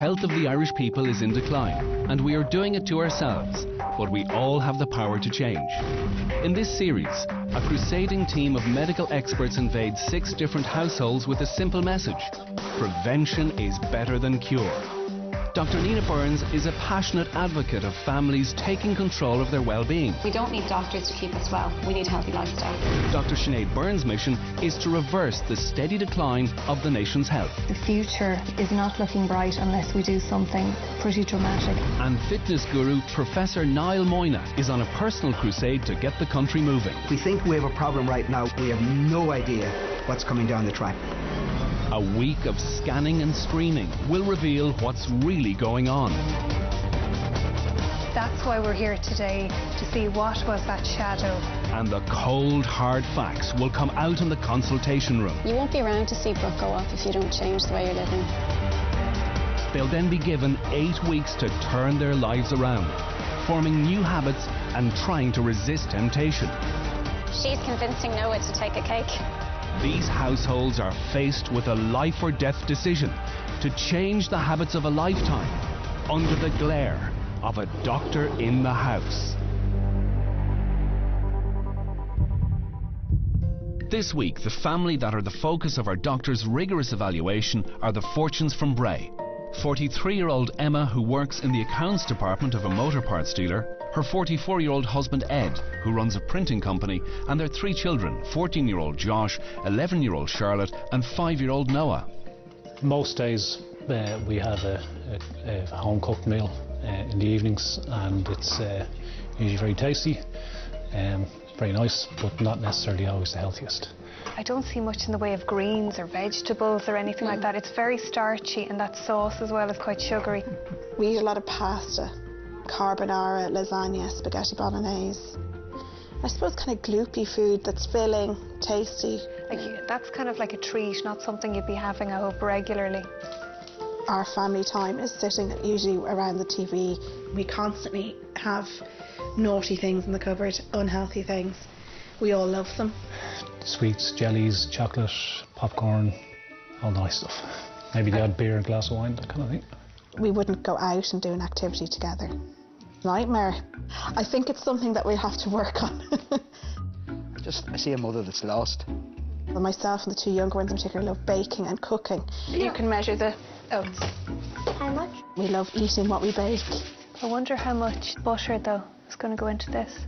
Health of the Irish people is in decline, and we are doing it to ourselves, but we all have the power to change. In this series, a crusading team of medical experts invades 6 different households with a simple message: prevention is better than cure. Dr. Nina Burns is a passionate advocate of families taking control of their well-being. We don't need doctors to keep us well, we need a healthy lifestyle. Dr. Sinead Burns' mission is to reverse the steady decline of the nation's health. The future is not looking bright unless we do something pretty dramatic. And fitness guru Professor Niall Moyna is on a personal crusade to get the country moving. We think we have a problem right now. We have no idea what's coming down the track. A week of scanning and screening will reveal what's really going on. That's why we're here today, to see what was that shadow. And the cold, hard facts will come out in the consultation room. You won't be around to see Brooke go off if you don't change the way you're living. They'll then be given 8 weeks to turn their lives around, forming new habits and trying to resist temptation. She's convincing Noah to take a cake. These households are faced with a life or death decision to change the habits of a lifetime under the glare of a doctor in the house. This week, the family that are the focus of our doctor's rigorous evaluation are the Fortunes from Bray. 43-year-old Emma, who works in the accounts department of a motor parts dealer, her 44-year-old husband Ed, who runs a printing company, and their 3 children, 14-year-old Josh, 11-year-old Charlotte, and 5-year-old Noah. Most days we have a home-cooked meal in the evenings, and it's usually very tasty, very nice, but not necessarily always the healthiest. I don't see much in the way of greens or vegetables or anything like that. It's very starchy, and that sauce as well is quite sugary. We eat a lot of pasta, carbonara, lasagna, spaghetti bolognese. I suppose kind of gloopy food that's filling, tasty. That's kind of like a treat, not something you'd be having, I hope, regularly. Our family time is sitting usually around the TV. We constantly have naughty things in the cupboard, unhealthy things. We all love them. Sweets, jellies, chocolate, popcorn, all the nice stuff. Maybe the odd beer and glass of wine, that kind of thing. We wouldn't go out and do an activity together. Nightmare. I think it's something that we'll have to work on. I see a mother that's lost. Well, myself and the 2 younger ones in particular love baking and cooking. You can measure the oats. How much? We love eating what we bake. I wonder how much butter, though, is going to go into this.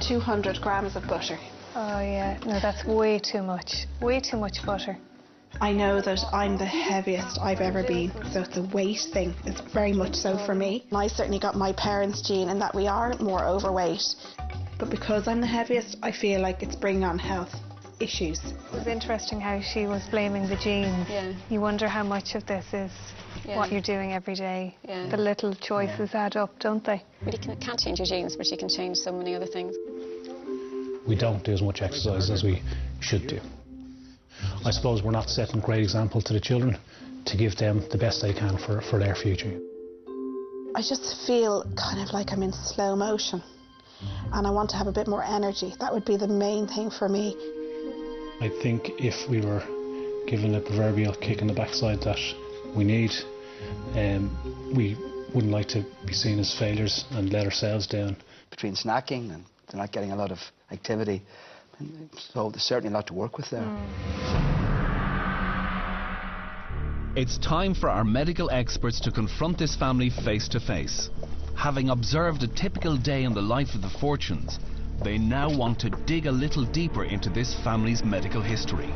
200 grams of butter. Oh, yeah. No, that's way too much. Way too much butter. I know that I'm the heaviest I've ever been, so it's a weight thing. It's very much so for me. I certainly got my parents' gene in that we are more overweight. But because I'm the heaviest, I feel like it's bringing on health issues. It was interesting how she was blaming the genes. Yeah. You wonder how much of this is what you're doing every day. Yeah. The little choices add up, don't they? But you can't change your genes, but you can change so many other things. We don't do as much exercise as we should do. I suppose we're not setting a great example to the children to give them the best they can for their future. I just feel kind of like I'm in slow motion, and I want to have a bit more energy. That would be the main thing for me. I think if we were given a proverbial kick in the backside that we need, we wouldn't like to be seen as failures and let ourselves down. Between snacking and they're not getting a lot of activity, so there's certainly a lot to work with there. It's time for our medical experts to confront this family face to face. Having observed a typical day in the life of the Fortunes, they now want to dig a little deeper into this family's medical history.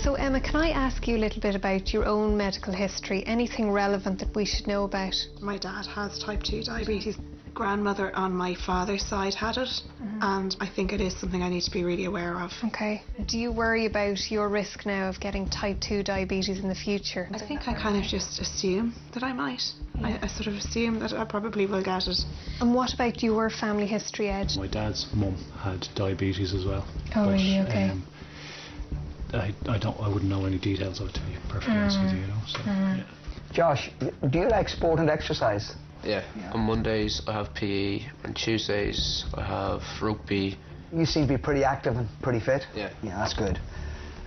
So, Emma, can I ask you a little bit about your own medical history? Anything relevant that we should know about? My dad has type 2 diabetes. Grandmother on my father's side had it, and I think it is something I need to be really aware of. Okay. Do you worry about your risk now of getting type 2 diabetes in the future? I think I kind of just assume that I might. Yeah. I sort of assume that I probably will get it. And what about your family history, Ed? My dad's mum had diabetes as well. Oh, really? Okay. I wouldn't know any details of it, to be perfectly honest with you, So, yeah. Josh, do you like sport and exercise? Yeah. On Mondays I have PE, and Tuesdays I have rugby. You seem to be pretty active and pretty fit. Yeah. Yeah, that's good.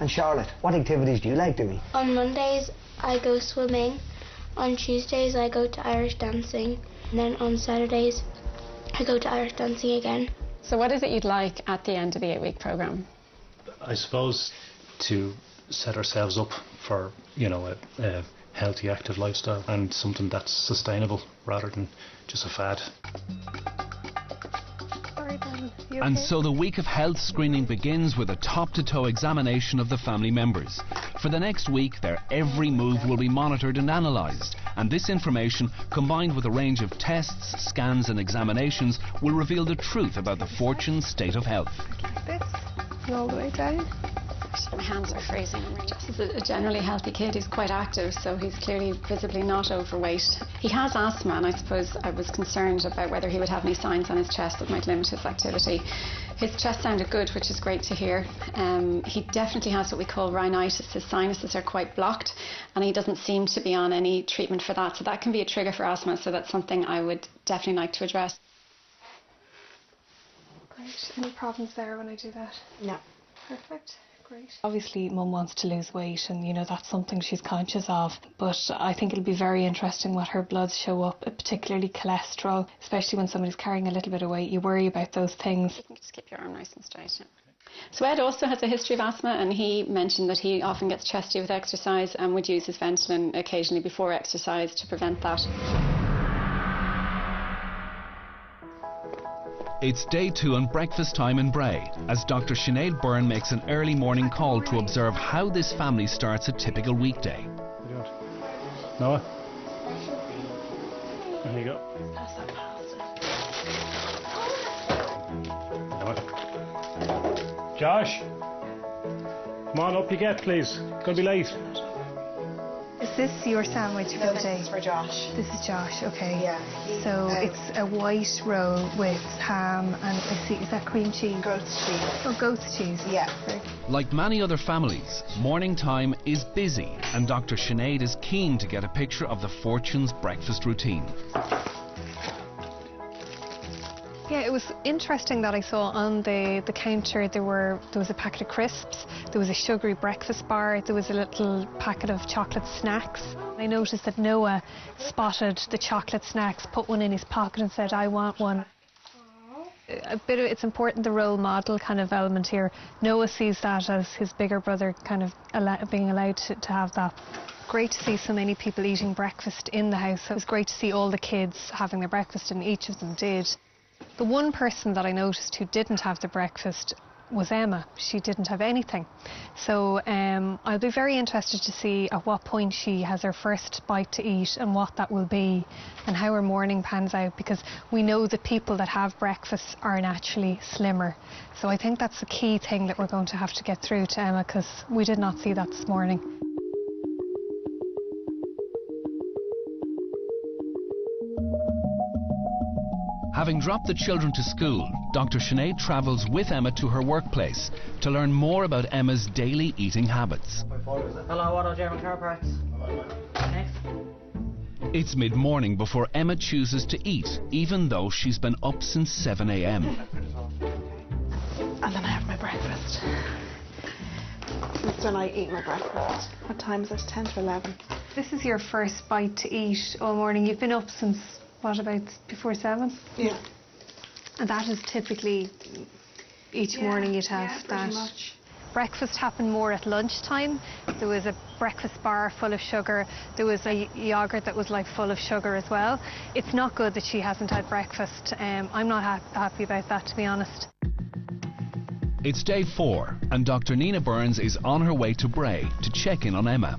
And Charlotte, what activities do you like doing? On Mondays I go swimming. On Tuesdays I go to Irish dancing. And then on Saturdays I go to Irish dancing again. So what is it you'd like at the end of the 8-week programme? I suppose to set ourselves up for, you know, a healthy, active lifestyle and something that's sustainable rather than just a fad. And so the week of health screening begins with a top-to-toe examination of the family members. For the next week, their every move will be monitored and analysed, and this information, combined with a range of tests, scans and examinations, will reveal the truth about the Fortune's state of health. Like this, and all the way down. My hands are freezing. He's a generally healthy kid. He's quite active, so he's clearly visibly not overweight. He has asthma, and I suppose I was concerned about whether he would have any signs on his chest that might limit his activity. His chest sounded good, which is great to hear. He definitely has what we call rhinitis. His sinuses are quite blocked, and he doesn't seem to be on any treatment for that, so that can be a trigger for asthma, so that's something I would definitely like to address. Great. Any problems there when I do that? No. Perfect. Great. Obviously Mum wants to lose weight, and you know that's something she's conscious of, but I think it'll be very interesting what her bloods show up, particularly cholesterol, especially when somebody's carrying a little bit of weight. You worry about those things. You can just keep your arm nice and straight. Yeah. So Ed also has a history of asthma, and he mentioned that he often gets chesty with exercise and would use his Ventolin occasionally before exercise to prevent that. It's day 2 on breakfast time in Bray, as Dr. Sinead Byrne makes an early morning call to observe how this family starts a typical weekday. Noah? There you go. Noah. Josh? Come on, up you get, please. Gonna be late. Is this your sandwich for the day? This is for Josh. This is Josh, okay. Yeah. So it's a white roll with ham and I see, is that cream cheese? Goat's cheese. Oh, goat's cheese. Yeah. Like many other families, morning time is busy, and Dr. Sinead is keen to get a picture of the Fortune's breakfast routine. Yeah, it was interesting that I saw on the counter there was a packet of crisps, there was a sugary breakfast bar, there was a little packet of chocolate snacks. I noticed that Noah spotted the chocolate snacks, put one in his pocket and said, I want one. It's important, the role model kind of element here. Noah sees that as his bigger brother kind of being allowed to have that. Great to see so many people eating breakfast in the house. It was great to see all the kids having their breakfast, and each of them did. The one person that I noticed who didn't have the breakfast was Emma. She didn't have anything. So I'll be very interested to see at what point she has her first bite to eat and what that will be and how her morning pans out, because we know that people that have breakfast are naturally slimmer. So I think that's the key thing that we're going to have to get through to Emma, because we did not see that this morning. Having dropped the children to school, Dr. Sinead travels with Emma to her workplace to learn more about Emma's daily eating habits. Hello, Auto German Car Parts. Next. It's mid-morning before Emma chooses to eat, even though she's been up since 7 a.m. And then I have my breakfast. That's when I eat my breakfast. What time is this? 10 to 11. This is your first bite to eat all morning. You've been up since, what, about before 7? Yeah. And that is typically each morning you'd have that. Pretty much. Breakfast happened more at lunchtime. There was a breakfast bar full of sugar. There was a yoghurt that was like full of sugar as well. It's not good that she hasn't had breakfast. I'm not happy about that, to be honest. It's day 4, and Dr. Nina Burns is on her way to Bray to check in on Emma.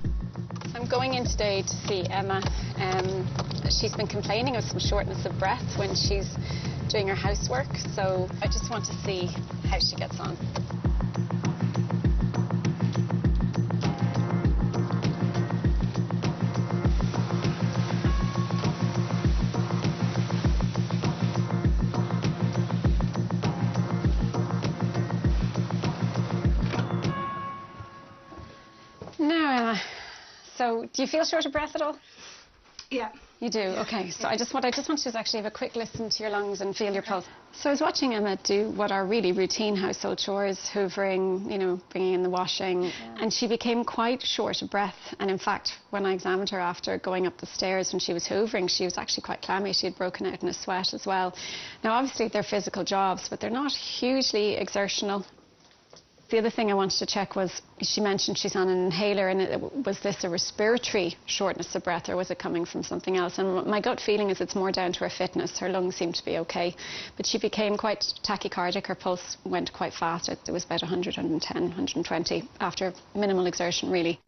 I'm going in today to see Emma. She's been complaining of some shortness of breath when she's doing her housework, so I just want to see how she gets on. Now, Emma, so do you feel short of breath at all? Yeah. You do? Okay. So I just want to just actually have a quick listen to your lungs and feel your pulse. So I was watching Emma do what are really routine household chores, hoovering, you know, bringing in the washing, and she became quite short of breath. And in fact, when I examined her after going up the stairs when she was hoovering, she was actually quite clammy. She had broken out in a sweat as well. Now, obviously, they're physical jobs, but they're not hugely exertional. The other thing I wanted to check was, she mentioned she's on an inhaler, and was this a respiratory shortness of breath, or was it coming from something else? And my gut feeling is it's more down to her fitness. Her lungs seem to be okay, but she became quite tachycardic. Her pulse went quite fast. It was about 100, 110, 120 after minimal exertion, really.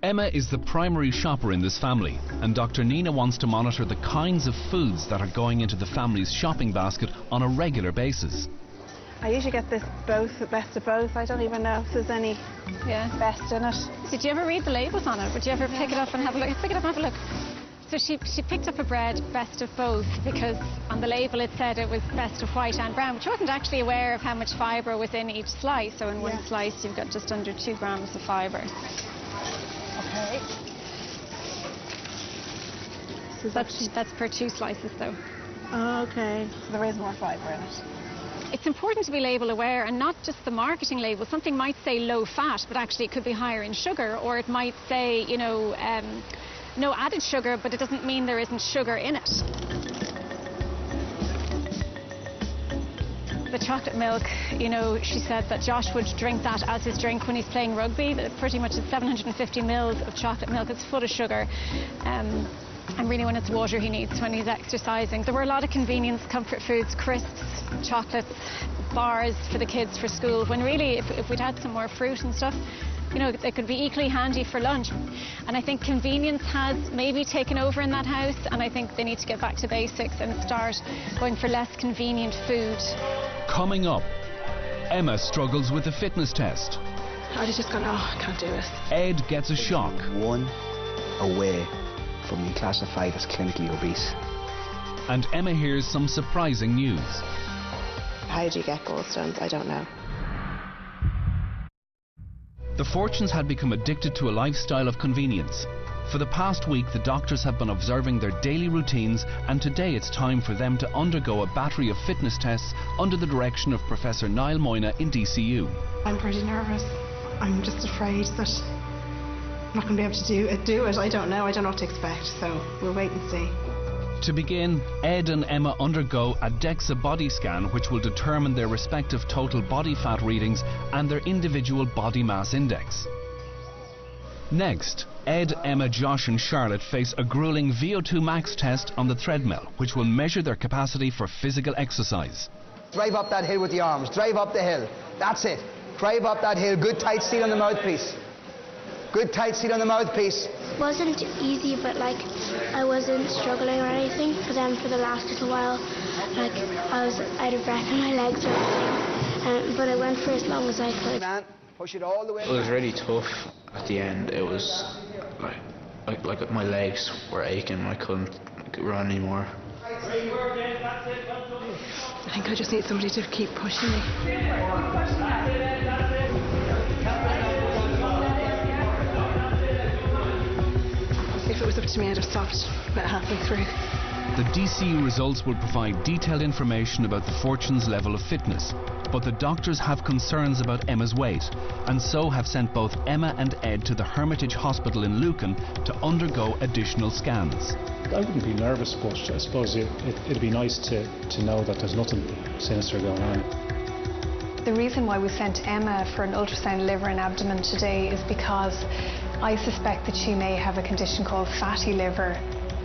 Emma is the primary shopper in this family, and Dr. Nina wants to monitor the kinds of foods that are going into the family's shopping basket on a regular basis. I usually get this best of both. I don't even know if there's any best in it. Did you ever read the labels on it? Would you ever pick it up and have a look? Pick it up and have a look. So she picked up a bread best of both, because on the label it said it was best of white and brown, but she wasn't actually aware of how much fibre was in each slice. So in one slice you've got just under 2 grams of fibre. Okay. So that's per 2 slices though. Oh, okay. So there is more fibre in it. It's important to be label aware, and not just the marketing label. Something might say low fat, but actually it could be higher in sugar, or it might say, you know, no added sugar, but it doesn't mean there isn't sugar in it. The chocolate milk, you know, she said that Josh would drink that as his drink when he's playing rugby. That pretty much it's 750 mils of chocolate milk. It's full of sugar. And really when it's water he needs when he's exercising. There were a lot of convenience comfort foods, crisps, chocolates, bars for the kids for school, when really if we'd had some more fruit and stuff, you know, they could be equally handy for lunch. And I think convenience has maybe taken over in that house, and I think they need to get back to basics and start going for less convenient food. Coming up, Emma struggles with a fitness test. I'd just gone, oh, I can't do it. Ed gets a shock. One away from being classified as clinically obese. And Emma hears some surprising news. How do you get gallstones? I don't know. The Fortunes had become addicted to a lifestyle of convenience. For the past week, the doctors have been observing their daily routines, and today it's time for them to undergo a battery of fitness tests under the direction of Professor Niall Moyna in DCU. I'm pretty nervous. I'm just afraid that I'm not going to be able to do it. I don't know what to expect, so we'll wait and see. To begin, Ed and Emma undergo a DEXA body scan, which will determine their respective total body fat readings and their individual body mass index. Next, Ed, Emma, Josh and Charlotte face a grueling VO2 max test on the treadmill, which will measure their capacity for physical exercise. Drive up that hill with the arms. Drive up the hill. That's it. Drive up that hill. Good tight seal on the mouthpiece. Good tight seal on the mouthpiece. It wasn't easy, but like I wasn't struggling or anything. But then for the last little while, like I was out of breath and my legs were hurting. But I went for as long as I could. Push it all the way. It was really tough at the end. It was like my legs were aching. I couldn't run anymore. I think I just need somebody to keep pushing me. If it was up to me, I'd have stopped about halfway through. The DCU results will provide detailed information about the Fortunes' level of fitness, but the doctors have concerns about Emma's weight, and so have sent both Emma and Ed to the Hermitage Hospital in Lucan to undergo additional scans. I wouldn't be nervous, but I suppose it'd be nice to know that there's nothing sinister going on. The reason why we sent Emma for an ultrasound liver and abdomen today is because I suspect that she may have a condition called fatty liver.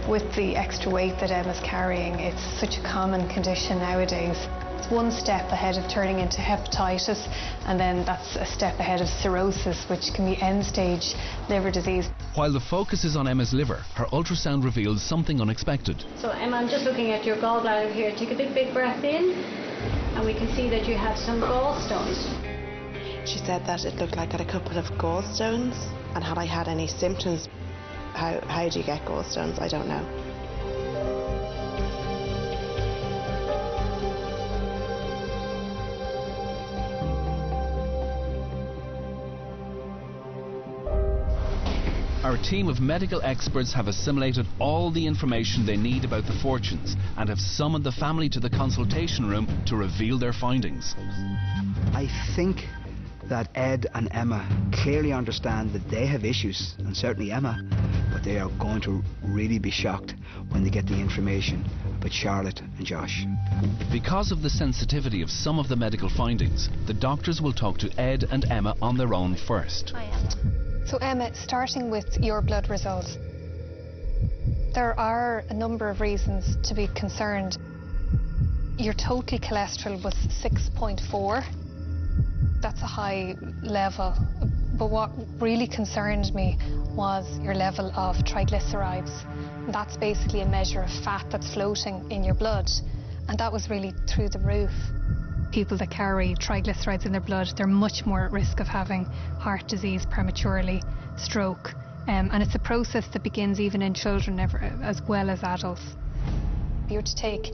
With the extra weight that Emma's carrying, it's such a common condition nowadays. It's one step ahead of turning into hepatitis, and then that's a step ahead of cirrhosis, which can be end-stage liver disease. While the focus is on Emma's liver, her ultrasound reveals something unexpected. So Emma, I'm just looking at your gallbladder here. Take a big breath in, and we can see that you have some gallstones. She said that it looked like I had a couple of gallstones, and had I had any symptoms. How do you get gallstones? I don't know. Our team of medical experts have assimilated all the information they need about the Fortunes and have summoned the family to the consultation room to reveal their findings. I think that Ed and Emma clearly understand that they have issues, and certainly Emma, but they are going to really be shocked when they get the information about Charlotte and Josh. Because of the sensitivity of some of the medical findings, the doctors will talk to Ed and Emma on their own first. Hi, Emma. So Emma, starting with your blood results, there are a number of reasons to be concerned. Your total cholesterol was 6.4. That's a high level, but what really concerned me was your level of triglycerides. That's basically a measure of fat that's floating in your blood, and that was really through the roof. People that carry triglycerides in their blood, they're much more at risk of having heart disease prematurely, stroke, and it's a process that begins even in children as well as adults. If you're to take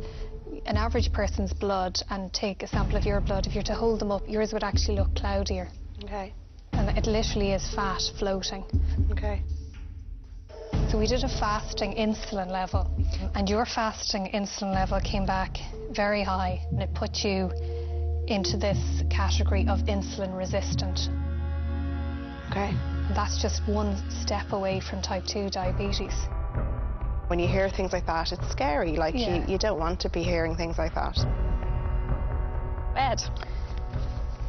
an average person's blood and take a sample of your blood, if you're to hold them up, yours would actually look cloudier. Okay. And it literally is fat floating. Okay. So we did a fasting insulin level, and your fasting insulin level came back very high, and it put you into this category of insulin resistant. Okay. That's just one step away from type 2 diabetes. When you hear things like that, it's scary. Like, yeah. you don't want to be hearing things like that. Ed,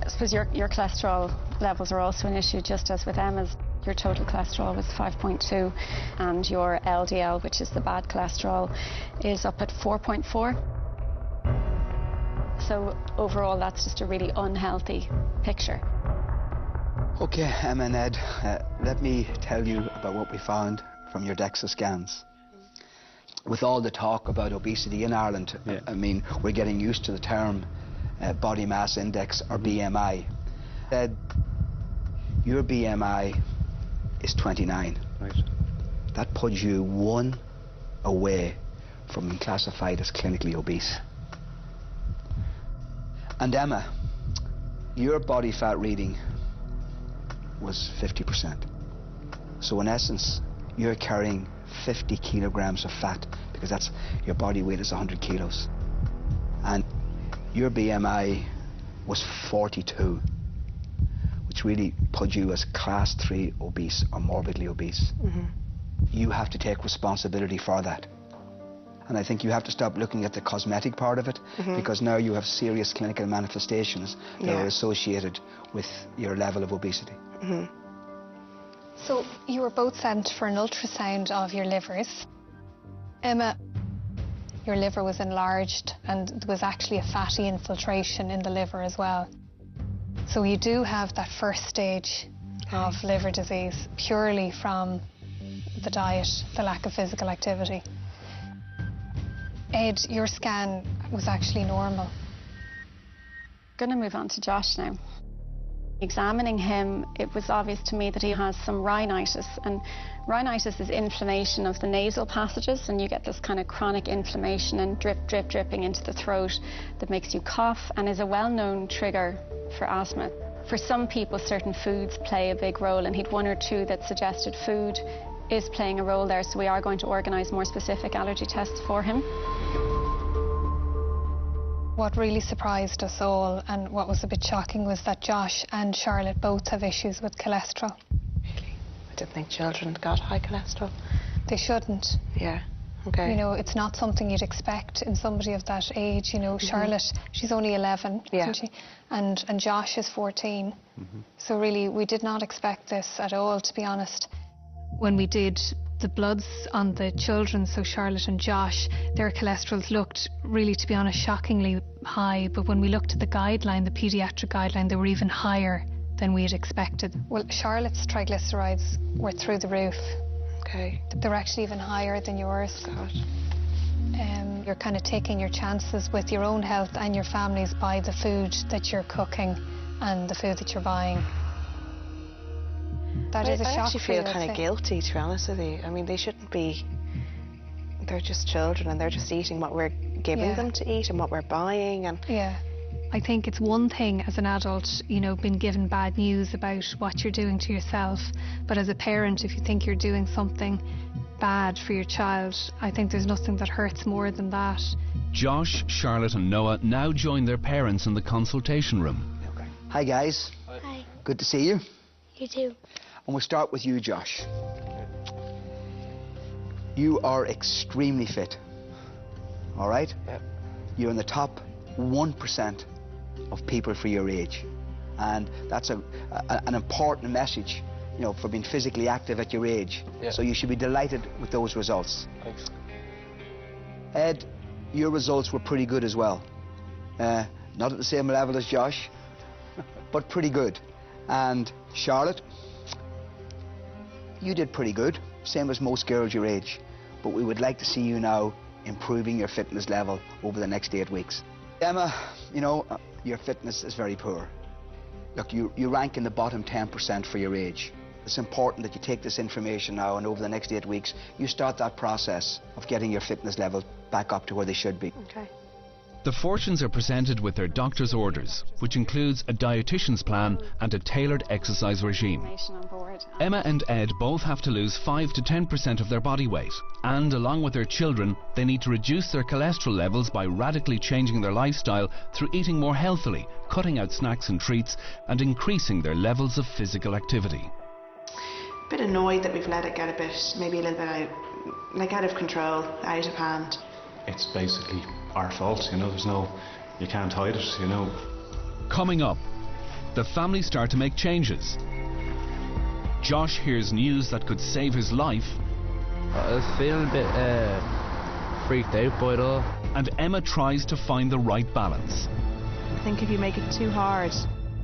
I suppose your cholesterol levels are also an issue, just as with Emma's. Your total cholesterol was 5.2, and your LDL, which is the bad cholesterol, is up at 4.4. So overall, that's just a really unhealthy picture. Okay, Emma and Ed, let me tell you about what we found from your DEXA scans. With all the talk about obesity in Ireland, I mean, we're getting used to the term body mass index, or BMI. Ed, your BMI is 29. Right. That puts you one away from being classified as clinically obese. And Emma, your body fat reading was 50%. So in essence, you're carrying 50 kilograms of fat, because that's your body weight is 100 kilos. And your BMI was 42, which really put you as class 3 obese or morbidly obese. Mm-hmm. You have to take responsibility for that. And I think you have to stop looking at the cosmetic part of it, because now you have serious clinical manifestations that are associated with your level of obesity. Mm-hmm. So you were both sent for an ultrasound of your livers. Emma, your liver was enlarged, and there was actually a fatty infiltration in the liver as well. So you do have that first stage of liver disease purely from the diet, the lack of physical activity. Ed, your scan was actually normal. Going to move on to Josh now. Examining him, it was obvious to me that he has some rhinitis, and rhinitis is inflammation of the nasal passages, and you get this kind of chronic inflammation and dripping into the throat that makes you cough, and is a well-known trigger for asthma. For some people, certain foods play a big role, and he'd one or two that suggested food is playing a role there, so we are going to organise more specific allergy tests for him. What really surprised us all, and what was a bit shocking, was that Josh and Charlotte both have issues with cholesterol. Really? I didn't think children got high cholesterol. They shouldn't. Yeah. Okay. You know, it's not something you'd expect in somebody of that age. You know, Charlotte, she's only 11, isn't she? And Josh is 14. So really, we did not expect this at all, to be honest. When we did the bloods on the children, so Charlotte and Josh, their cholesterols looked really, to be honest, shockingly high. But when we looked at the guideline, the paediatric guideline, they were even higher than we had expected. Well, Charlotte's triglycerides were through the roof. Okay. They were actually even higher than yours. God. You're kind of taking your chances with your own health and your family's by the food that you're cooking and the food that you're buying. That is a shock. I actually feel kind of guilty, to be honest with you. I mean, they shouldn't be. They're just children, and they're just eating what we're giving them to eat and what we're buying. And I think it's one thing as an adult, you know, being given bad news about what you're doing to yourself, but as a parent, if you think you're doing something bad for your child, I think there's nothing that hurts more than that. Josh, Charlotte and Noah now join their parents in the consultation room. Okay. Hi guys. Hi. Good to see you. You too. And we'll start with you, Josh. You are extremely fit. All right? Yep. You're in the top 1% of people for your age. And that's an important message, you know, for being physically active at your age. Yeah. So you should be delighted with those results. Thanks. Ed, your results were pretty good as well. Not at the same level as Josh, but pretty good. And Charlotte, you did pretty good, same as most girls your age. But we would like to see you now improving your fitness level over the next 8 weeks. Emma, you know, your fitness is very poor. Look, you rank in the bottom 10% for your age. It's important that you take this information now, and over the next 8 weeks, you start that process of getting your fitness level back up to where they should be. Okay. The Fortunes are presented with their doctor's orders, which includes a dietitian's plan and a tailored exercise regime. Emma and Ed both have to lose 5 to 10% of their body weight, and along with their children, they need to reduce their cholesterol levels by radically changing their lifestyle through eating more healthily, cutting out snacks and treats, and increasing their levels of physical activity. A bit annoyed that we've let it get a bit, maybe a little bit out of control, out of hand. It's basically our fault, you know, you can't hide it, you know. Coming up, the family start to make changes. Josh hears news that could save his life. I was feeling a bit freaked out by it all. And Emma tries to find the right balance. I think if you make it too hard,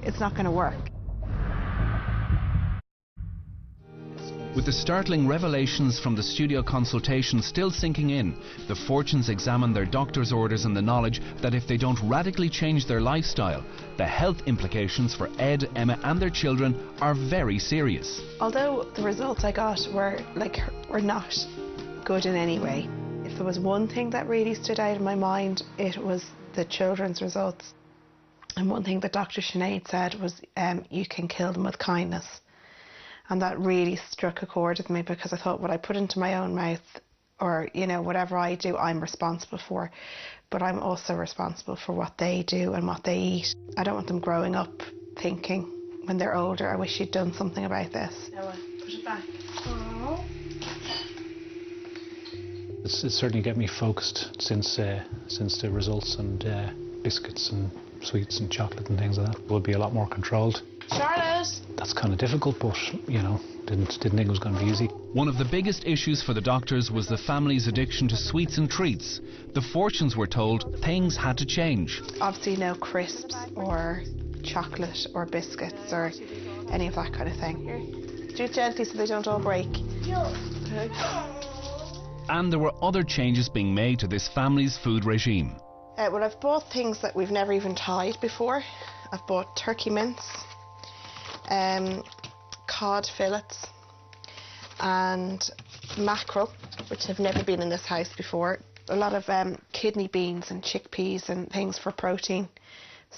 it's not going to work. With the startling revelations from the studio consultation still sinking in, the Fortunes examine their doctor's orders and the knowledge that if they don't radically change their lifestyle, the health implications for Ed, Emma and their children are very serious. Although the results I got were not good in any way, if there was one thing that really stood out in my mind, it was the children's results. And one thing that Dr. Sinead said was, you can kill them with kindness. And that really struck a chord with me, because I thought what I put into my own mouth, or, you know, whatever I do, I'm responsible for. But I'm also responsible for what they do and what they eat. I don't want them growing up thinking, when they're older, I wish you'd done something about this. Noah, put it back. Aww. It's certainly get me focused since the results, and biscuits and sweets and chocolate and things like that will be a lot more controlled. Charlotte! That's kind of difficult, but, you know, didn't think it was going to be easy. One of the biggest issues for the doctors was the family's addiction to sweets and treats. The Fortunes were told things had to change. Obviously no crisps or chocolate or biscuits or any of that kind of thing. Do it gently so they don't all break. Okay. And there were other changes being made to this family's food regime. Well, I've bought things that we've never even tried before. I've bought turkey mince, cod fillets and mackerel, which have never been in this house before. A lot of kidney beans and chickpeas and things for protein.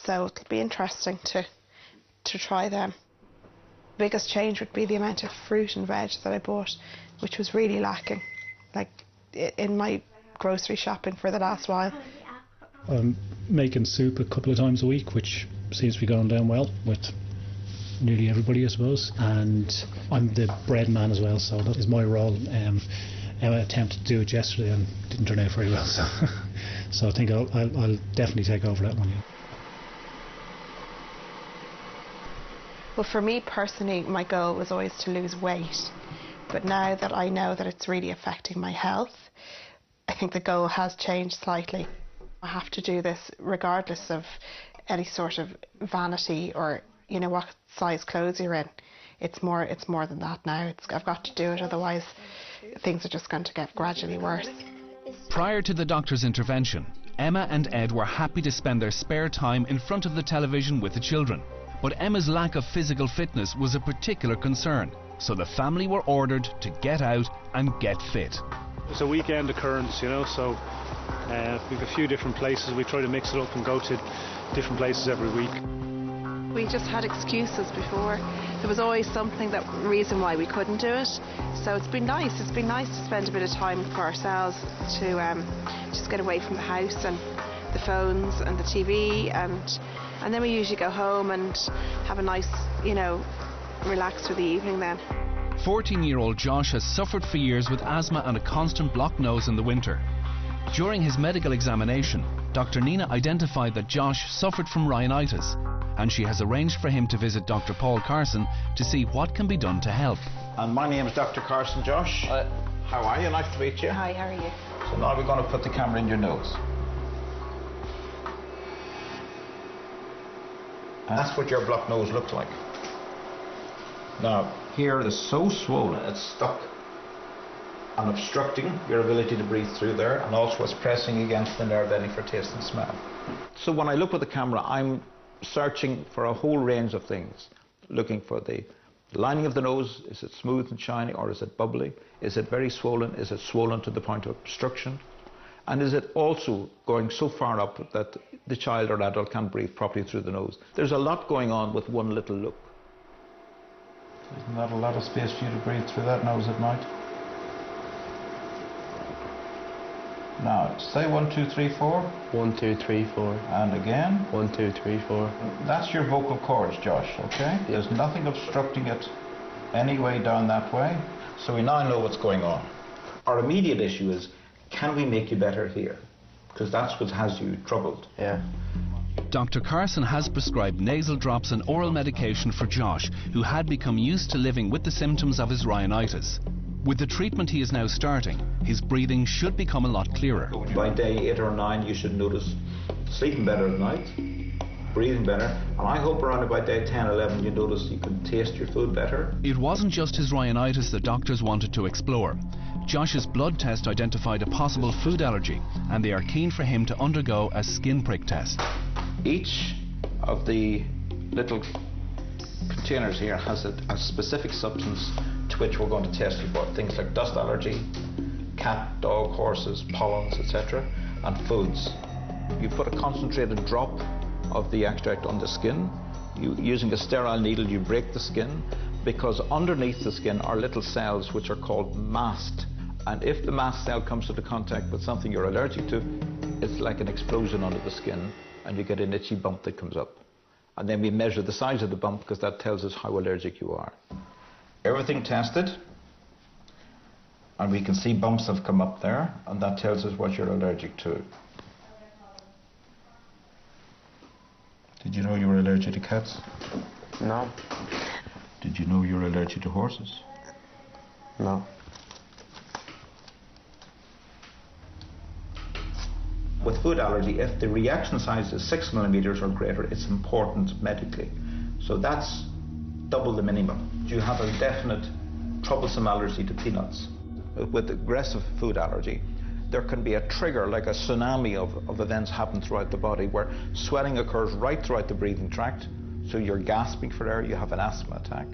So it'll be interesting to try them. The biggest change would be the amount of fruit and veg that I bought, which was really lacking, like in my grocery shopping for the last while. I'm making soup a couple of times a week, which seems to be going down well with nearly everybody, I suppose. And I'm the bread man as well, so that is my role. Emma attempted to do it yesterday and didn't turn out very well, so I think I'll definitely take over that one. Well, for me personally, my goal was always to lose weight. But now that I know that it's really affecting my health, I think the goal has changed slightly. I have to do this regardless of any sort of vanity or, you know, what size clothes you're in. It's more than that now. I've got to do it, otherwise things are just going to get gradually worse. Prior to the doctor's intervention, Emma and Ed were happy to spend their spare time in front of the television with the children. But Emma's lack of physical fitness was a particular concern, so the family were ordered to get out and get fit. It's a weekend occurrence, you know, so we've a few different places. We try to mix it up and go to different places every week. We just had excuses before. There was always something, that reason why we couldn't do it. So it's been nice. It's been nice to spend a bit of time for ourselves to just get away from the house and the phones and the TV, and then we usually go home and have a nice, you know, relax for the evening then. 14-year-old Josh has suffered for years with asthma and a constant blocked nose in the winter. During his medical examination, Dr. Nina identified that Josh suffered from rhinitis, and she has arranged for him to visit Dr. Paul Carson to see what can be done to help. And my name is Dr. Carson, Josh. How are you? Nice to meet you. Hi, how are you? So now we're going to put the camera in your nose. And that's what your blocked nose looks like. Now, here it is so swollen, it's stuck and obstructing your ability to breathe through there, and also it's pressing against the nerve ending for taste and smell. So when I look at the camera, I'm searching for a whole range of things, looking for the lining of the nose. Is it smooth and shiny, or is it bubbly? Is it very swollen? Is it swollen to the point of obstruction? And is it also going so far up that the child or adult can't breathe properly through the nose? There's a lot going on with one little look. Isn't that a lot of space for you to breathe through that nose at night? Now, say 1, 2, 3, 4. 1, 2, 3, 4. And again. 1, 2, 3, 4. That's your vocal cords, Josh, okay? There's nothing obstructing it any way down that way. So we now know what's going on. Our immediate issue is, can we make you better here? Because that's what has you troubled. Yeah. Dr. Carson has prescribed nasal drops and oral medication for Josh, who had become used to living with the symptoms of his rhinitis. With the treatment he is now starting, his breathing should become a lot clearer. By day 8 or 9, you should notice sleeping better at night, breathing better, and I hope around about day 10, 11, you notice you can taste your food better. It wasn't just his rhinitis that doctors wanted to explore. Josh's blood test identified a possible food allergy, and they are keen for him to undergo a skin prick test. Each of the little containers here has a specific substance to which we're going to test you for. Things like dust allergy, cat, dog, horses, pollens, etc., and foods. You put a concentrated drop of the extract on the skin. Using a sterile needle, you break the skin, because underneath the skin are little cells which are called mast. And if the mast cell comes into contact with something you're allergic to, it's like an explosion under the skin, and you get an itchy bump that comes up. And then we measure the size of the bump, because that tells us how allergic you are. Everything tested, and we can see bumps have come up there, and that tells us what you're allergic to. Did you know you were allergic to cats? No. Did you know you were allergic to horses? No. With food allergy, if the reaction size is 6 millimeters or greater, it's important medically. So that's double the minimum. You have a definite troublesome allergy to peanuts. With aggressive food allergy, there can be a trigger, like a tsunami of events happen throughout the body, where sweating occurs right throughout the breathing tract, so you're gasping for air, you have an asthma attack.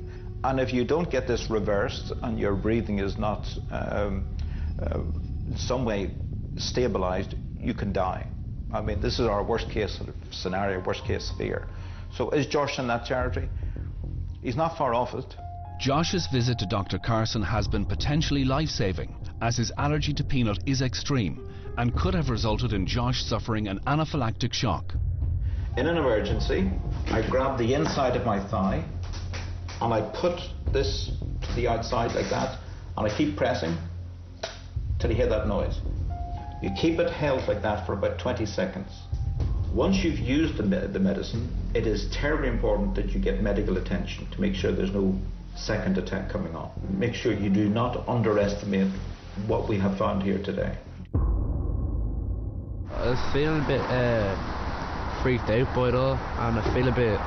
And if you don't get this reversed and your breathing is not in some way stabilized, you can die. I mean, this is our worst case scenario, worst case fear. So is Josh in that territory? He's not far off it. Josh's visit to Dr. Carson has been potentially life-saving, as his allergy to peanut is extreme and could have resulted in Josh suffering an anaphylactic shock. In an emergency, I grab the inside of my thigh and I put this to the outside like that, and I keep pressing till you hear that noise. You keep it held like that for about 20 seconds. Once you've used the medicine, it is terribly important that you get medical attention to make sure there's no second attack coming on. Make sure you do not underestimate what we have found here today. I was feeling a bit freaked out by it all, and I feel a bit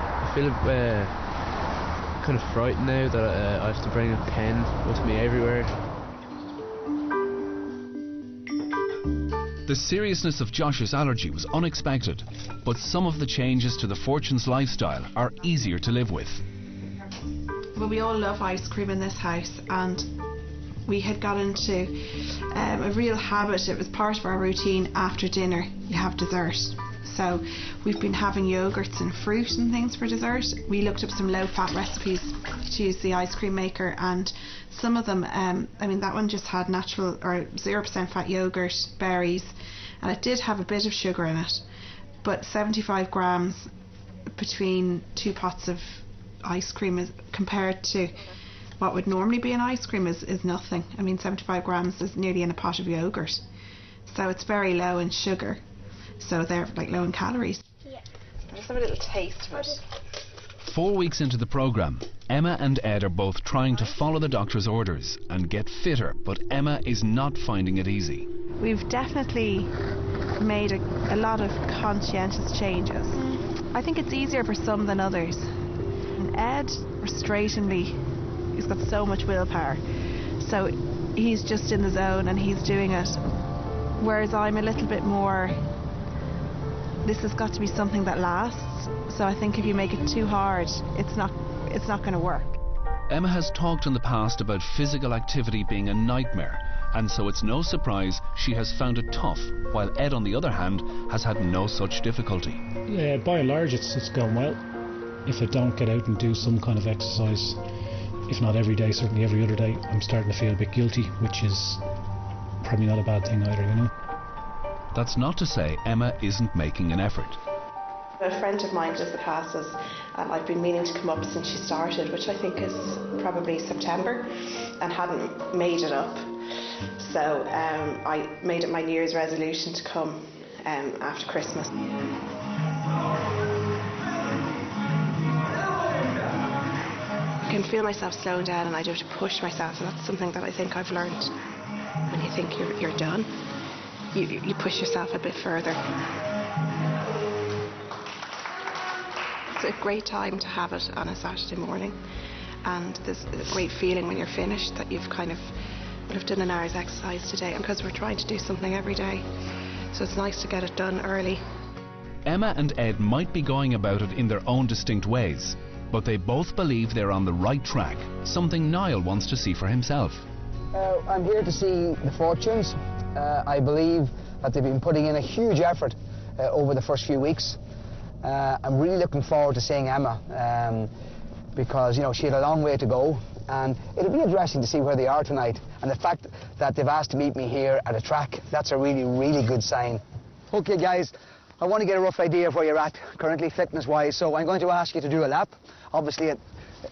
kind of frightened now that I have to bring a pen with me everywhere. The seriousness of Josh's allergy was unexpected, but some of the changes to the Fortunes lifestyle are easier to live with. Well, we all love ice cream in this house, and We had got into a real habit. It was part of our routine. After dinner you have dessert, so we've been having yogurts and fruit and things for dessert. We looked up some low-fat recipes to use the ice cream maker, and some of them, I mean, that one just had natural or 0% fat yogurt, berries, and it did have a bit of sugar in it, but 75 grams between 2 pots of ice cream is, compared to what would normally be an ice cream, is nothing. I mean, 75 grams is nearly in a pot of yogurt, so it's very low in sugar, so they're like low in calories. Yeah. Just have a little taste of it. 4 weeks into the programme, Emma and Ed are both trying to follow the doctor's orders and get fitter, but Emma is not finding it easy. We've definitely made a lot of conscientious changes. I think it's easier for some than others. And Ed, frustratingly, he's got so much willpower, so he's just in the zone and he's doing it, whereas I'm a little bit more, this has got to be something that lasts, so I think if you make it too hard, it's not going to work. Emma has talked in the past about physical activity being a nightmare, and so it's no surprise she has found it tough, while Ed, on the other hand, has had no such difficulty. By and large, it's going well. If I don't get out and do some kind of exercise, if not every day, certainly every other day, I'm starting to feel a bit guilty, which is probably not a bad thing either, you know. That's not to say Emma isn't making an effort. A friend of mine does the classes, and I've been meaning to come up since she started, which I think is probably September, and hadn't made it up. So I made it my New Year's resolution to come after Christmas. I can feel myself slowing down and I do have to push myself, and that's something that I think I've learned. When you think you're done, you push yourself a bit further. It's a great time to have it on a Saturday morning, and there's a great feeling when you're finished that you've kind of done an hour's exercise today, and because we're trying to do something every day, so it's nice to get it done early. Emma and Ed might be going about it in their own distinct ways, but they both believe they're on the right track, something Niall wants to see for himself. I'm here to see the Fortunes. I believe that they've been putting in a huge effort over the first few weeks. I'm really looking forward to seeing Emma because, you know, she had a long way to go, and it'll be interesting to see where they are tonight. And the fact that they've asked to meet me here at a track, that's a really, really good sign. Okay, guys, I want to get a rough idea of where you're at currently, fitness-wise, so I'm going to ask you to do a lap. Obviously,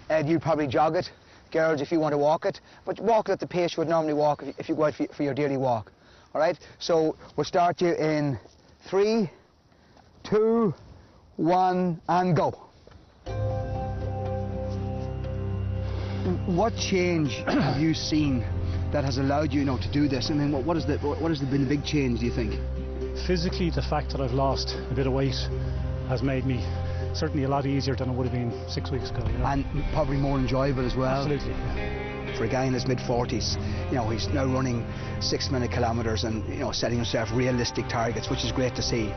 Ed, you probably jog it. Girls, if you want to walk it, but walk it at the pace you would normally walk if you go out for your daily walk. All right? So we'll start you in 3, 2, 1, and go. What change have you seen that has allowed you, to do this? I mean, what has been the big change, do you think? Physically, the fact that I've lost a bit of weight has made me certainly a lot easier than it would have been 6 weeks ago. You know? And probably more enjoyable as well. Absolutely. Yeah. For a guy in his mid-40s, he's now running 6-minute kilometres and, setting himself realistic targets, which is great to see.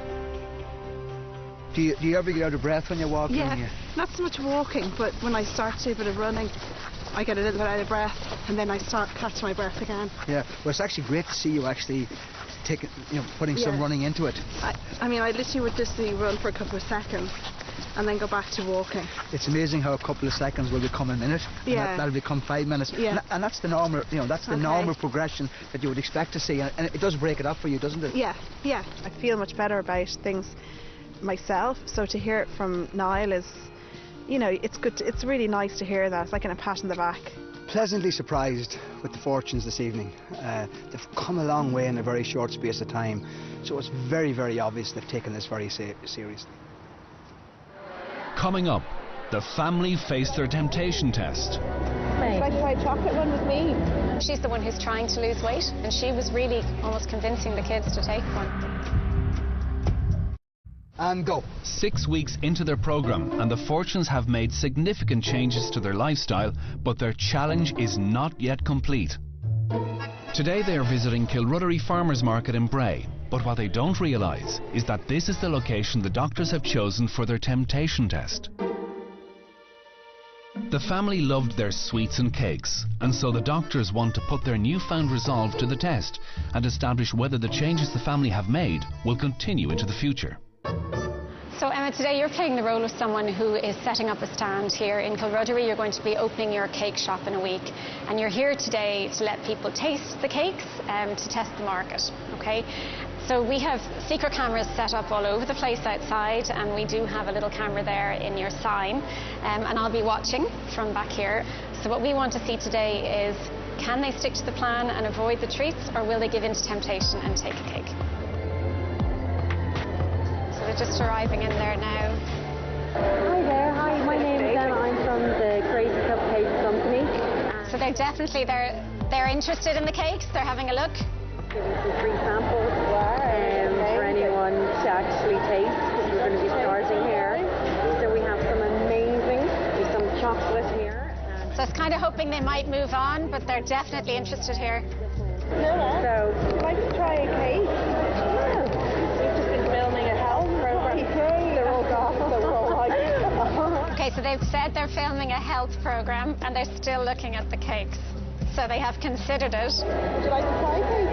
Do you ever get out of breath when you're walking? Yeah, not so much walking, but when I start to do a bit of running, I get a little bit out of breath, and then I start catching my breath again. Yeah, well, it's actually great to see you actually taking, putting some running into it. I mean, I literally would just run for a couple of seconds and then go back to walking. It's amazing how a couple of seconds will become a minute. Yeah. That'll become 5 minutes. Yeah. And that's the normal, that's the normal progression that you would expect to see, and it does break it up for you, doesn't it? Yeah, yeah. I feel much better about things myself, so to hear it from Niall is, it's good. It's really nice to hear that. It's like a pat on the back. Pleasantly surprised with the Fortunes this evening. They've come a long way in a very short space of time, so it's very, very obvious they've taken this very seriously. Coming up, the family face their temptation test. Should I try a chocolate one with me? She's the one who's trying to lose weight, and she was really almost convincing the kids to take one. And go. 6 weeks into their programme, and the Fortunes have made significant changes to their lifestyle, but their challenge is not yet complete. Today they are visiting Kilruddery Farmers Market in Bray, but what they don't realise is that this is the location the doctors have chosen for their temptation test. The family loved their sweets and cakes, and so the doctors want to put their newfound resolve to the test and establish whether the changes the family have made will continue into the future. So Emma, today you're playing the role of someone who is setting up a stand here in Kilruddery. You're going to be opening your cake shop in a week, and you're here today to let people taste the cakes to test the market, okay? So we have secret cameras set up all over the place outside, and we do have a little camera there in your sign, and I'll be watching from back here. So what we want to see today is, can they stick to the plan and avoid the treats, or will they give in to temptation and take a cake? So they're just arriving in there now. Hi there, hi, my name is Emma, I'm from the Crazy Cupcake Company. So they're definitely, they're interested in the cakes, they're having a look. Giving some free samples for anyone to actually taste, because we're going to be starting here. So we have some amazing, there's some chocolate here. So I was kind of hoping they might move on, but they're definitely interested here. So, would you like to try a cake? Yeah. We've just been filming a health program. They're all gone, so we're all like... Okay, so they've said they're filming a health program, and they're still looking at the cakes. So they have considered it. Would you like to try a cake?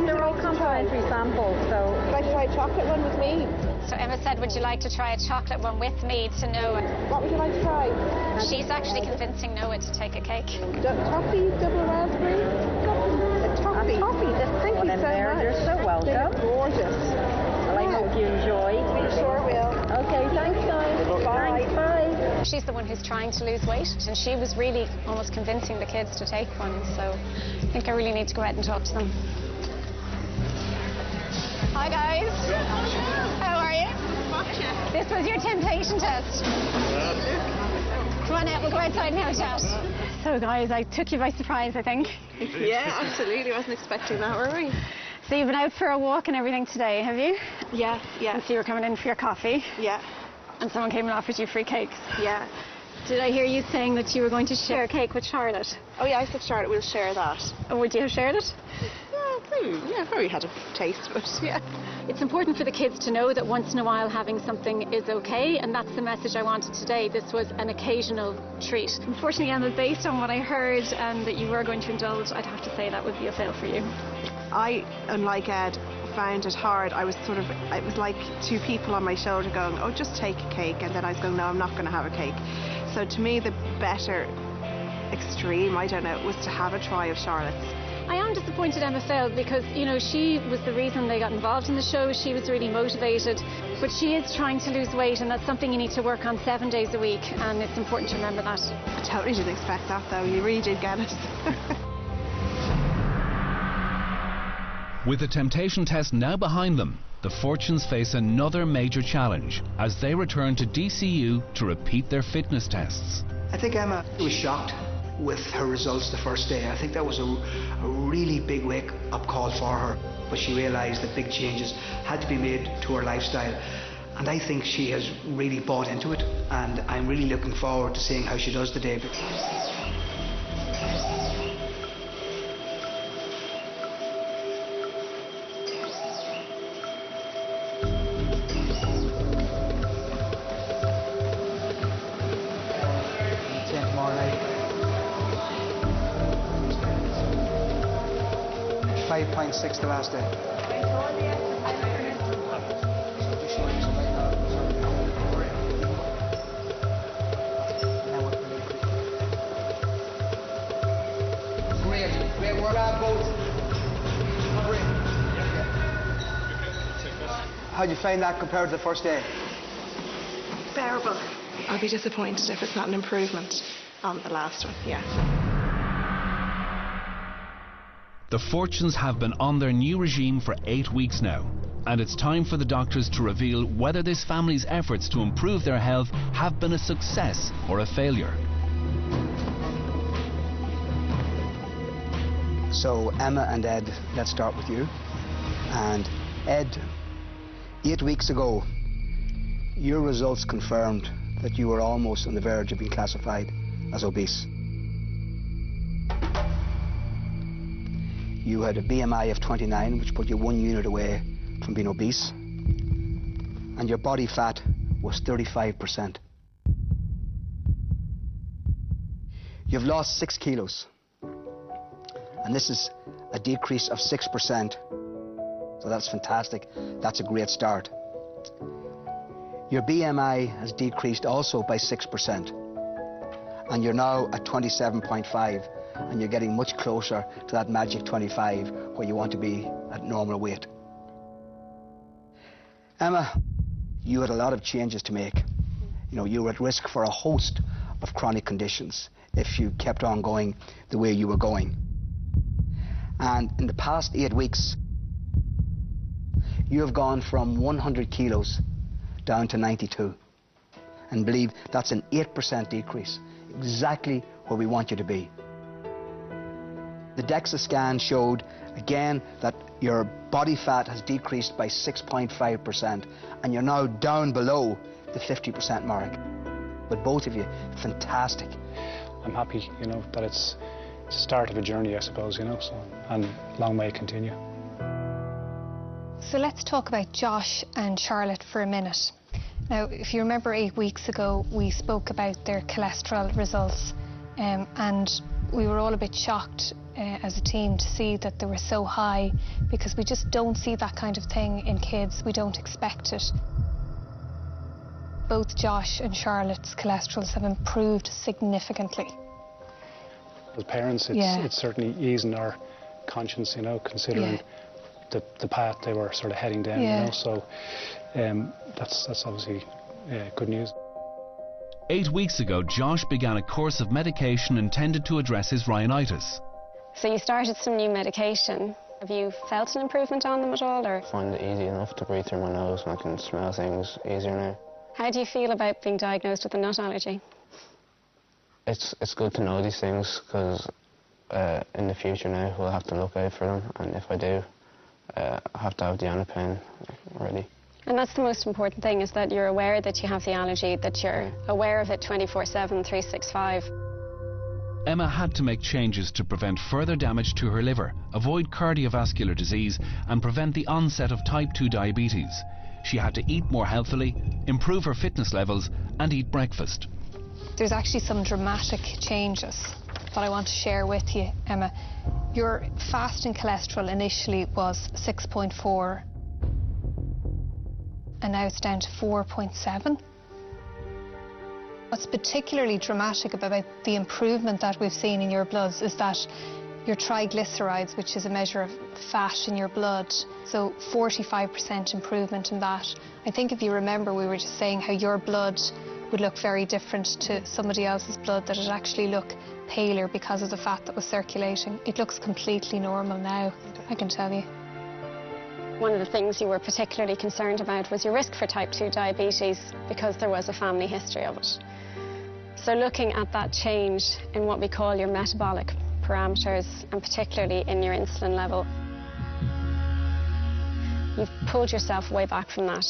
They're all complimentary samples, so... Would you like to try a chocolate one with me? So Emma said, would you like to try a chocolate one with me to Noah? What would you like to try? She's actually convincing Noah to take a cake. Toffee, double raspberry? A toffee. Thank you so much. You're so welcome. They're gorgeous. Well, I hope you enjoy. We sure will. Okay, thanks guys. Bye. Thanks, bye. She's the one who's trying to lose weight, and she was really almost convincing the kids to take one, so I think I really need to go out and talk to them. Hi guys. How are you? This was your temptation test. Come on out, we'll go outside and have a chat. So guys, I took you by surprise, I think. Yeah, absolutely. Wasn't expecting that, were we? So you've been out for a walk and everything today, have you? Yeah. And so you were coming in for your coffee? Yeah. And someone came and offered you free cakes? Yeah. Did I hear you saying that you were going to share a cake with Charlotte? Oh yeah, I said Charlotte, we'll share that. Oh, would you have shared it? Yeah, probably had a taste, but yeah. It's important for the kids to know that once in a while having something is okay, and that's the message I wanted today. This was an occasional treat. Unfortunately, Emma, based on what I heard and that you were going to indulge, I'd have to say that would be a fail for you. I, unlike Ed, found it hard. I was it was like two people on my shoulder going, oh, just take a cake, and then I was going, no, I'm not going to have a cake. So to me, the better extreme, I don't know, was to have a try of Charlotte's. I am disappointed Emma failed because, you know, she was the reason they got involved in the show. She was really motivated, but she is trying to lose weight, and that's something you need to work on 7 days a week, and it's important to remember that. I totally didn't expect that, though. You really did get it. With the temptation test now behind them, the Fortunes face another major challenge as they return to DCU to repeat their fitness tests. I think Emma was shocked with her results the first day. I think that was a really big wake-up call for her, but she realised that big changes had to be made to her lifestyle, and I think she has really bought into it, and I'm really looking forward to seeing how she does today. Tomorrow night. 5.6 the last day. Great work out, both. How'd you find that compared to the first day? Bearable. I'll be disappointed if it's not an improvement on the last one, yeah. The Fortunes have been on their new regime for 8 weeks now, and it's time for the doctors to reveal whether this family's efforts to improve their health have been a success or a failure. So Emma and Ed, let's start with you. And Ed, 8 weeks ago, your results confirmed that you were almost on the verge of being classified as obese. You had a BMI of 29, which put you 1 unit away from being obese, and your body fat was 35%. You've lost 6 kilos. And this is a decrease of 6%. So that's fantastic. That's a great start. Your BMI has decreased also by 6%. And you're now at 27.5. And you're getting much closer to that magic 25 where you want to be at normal weight. Emma, you had a lot of changes to make. You know, you were at risk for a host of chronic conditions if you kept on going the way you were going. And in the past 8 weeks, you have gone from 100 kilos down to 92. And believe that's an 8% decrease, exactly where we want you to be. The DEXA scan showed, again, that your body fat has decreased by 6.5%, and you're now down below the 50% mark. But both of you, fantastic. I'm happy, you know, that it's the start of a journey, I suppose, you know, so, and long may it continue. So let's talk about Josh and Charlotte for a minute. Now, if you remember 8 weeks ago, we spoke about their cholesterol results, and we were all a bit shocked as a team to see that they were so high, because we just don't see that kind of thing in kids. We don't expect it. Both Josh and Charlotte's cholesterols have improved significantly. As parents, it's certainly easing our conscience, you know, considering the path they were sort of heading down, you know, so that's obviously good news. 8 weeks ago, Josh began a course of medication intended to address his rhinitis. So you started some new medication. Have you felt an improvement on them at all? Or? I find it easy enough to breathe through my nose, and I can smell things easier now. How do you feel about being diagnosed with a nut allergy? It's good to know these things, because in the future now we'll have to look out for them, and if I do, I have to have the Anapen ready. And that's the most important thing, is that you're aware that you have the allergy, that you're aware of it 24/7, 365. Emma had to make changes to prevent further damage to her liver, avoid cardiovascular disease, and prevent the onset of type 2 diabetes. She had to eat more healthily, improve her fitness levels, and eat breakfast. There's actually some dramatic changes that I want to share with you, Emma. Your fasting cholesterol initially was 6.4, and now it's down to 4.7. What's particularly dramatic about the improvement that we've seen in your bloods is that your triglycerides, which is a measure of fat in your blood, so 45% improvement in that. I think if you remember, we were just saying how your blood would look very different to somebody else's blood, that it actually looked paler because of the fat that was circulating. It looks completely normal now, I can tell you. One of the things you were particularly concerned about was your risk for type 2 diabetes, because there was a family history of it. So looking at that change in what we call your metabolic parameters, and particularly in your insulin level, you've pulled yourself way back from that,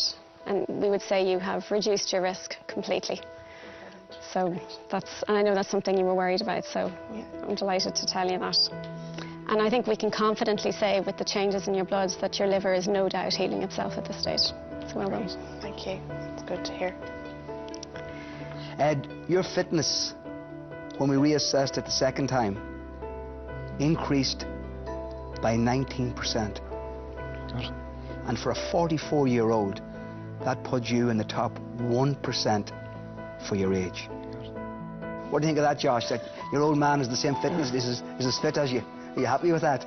and we would say you have reduced your risk completely. So and I know that's something you were worried about, so I'm delighted to tell you that. And I think we can confidently say, with the changes in your bloods, that your liver is no doubt healing itself at this stage. So well done. Thank you. It's good to hear. Ed, your fitness, when we reassessed it the second time, increased by 19%. Good. And for a 44-year-old, that puts you in the top 1% for your age. Good. What do you think of that, Josh? That your old man is the same fitness, is as fit as you? Are you happy with that?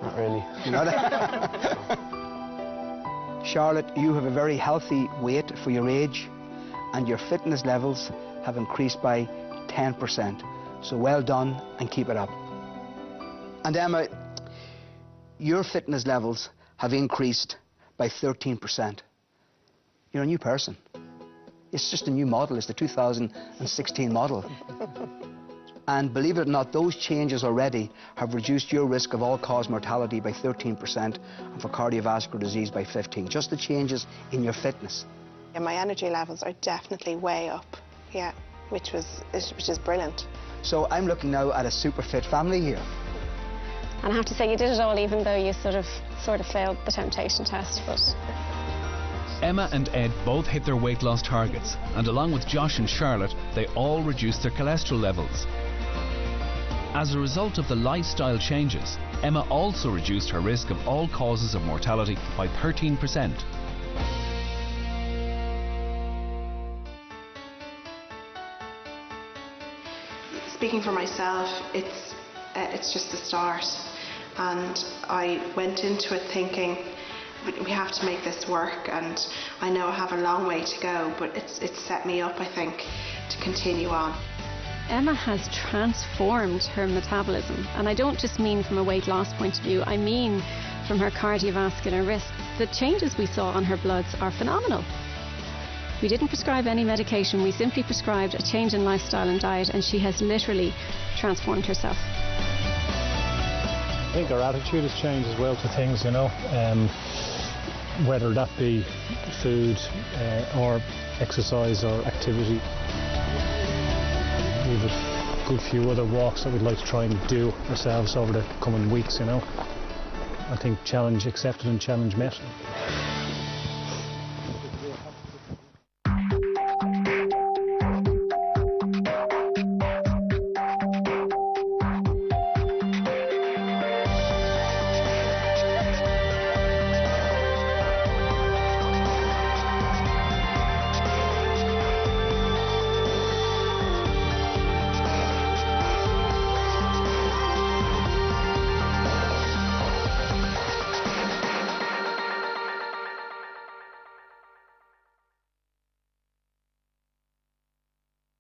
Not really. Not Charlotte, you have a very healthy weight for your age, and your fitness levels have increased by 10%. So well done, and keep it up. And Emma, your fitness levels have increased by 13%. You're a new person. It's just a new model. It's the 2016 model. And believe it or not, those changes already have reduced your risk of all-cause mortality by 13% and for cardiovascular disease by 15%. Just the changes in your fitness. Yeah, my energy levels are definitely way up, which is brilliant. So I'm looking now at a super fit family here. And I have to say, you did it all even though you sort of failed the temptation test. But Emma and Ed both hit their weight loss targets, and along with Josh and Charlotte, they all reduced their cholesterol levels. As a result of the lifestyle changes, Emma also reduced her risk of all causes of mortality by 13%. Speaking for myself, it's just the start, and I went into it thinking we have to make this work, and I know I have a long way to go, but it's set me up, I think, to continue on. Emma has transformed her metabolism, and I don't just mean from a weight loss point of view, I mean from her cardiovascular risk. The changes we saw on her bloods are phenomenal. We didn't prescribe any medication, we simply prescribed a change in lifestyle and diet, and she has literally transformed herself. I think our attitude has changed as well to things, you know, whether that be food or exercise or activity. We have a good few other walks that we'd like to try and do ourselves over the coming weeks, you know. I think challenge accepted and challenge met.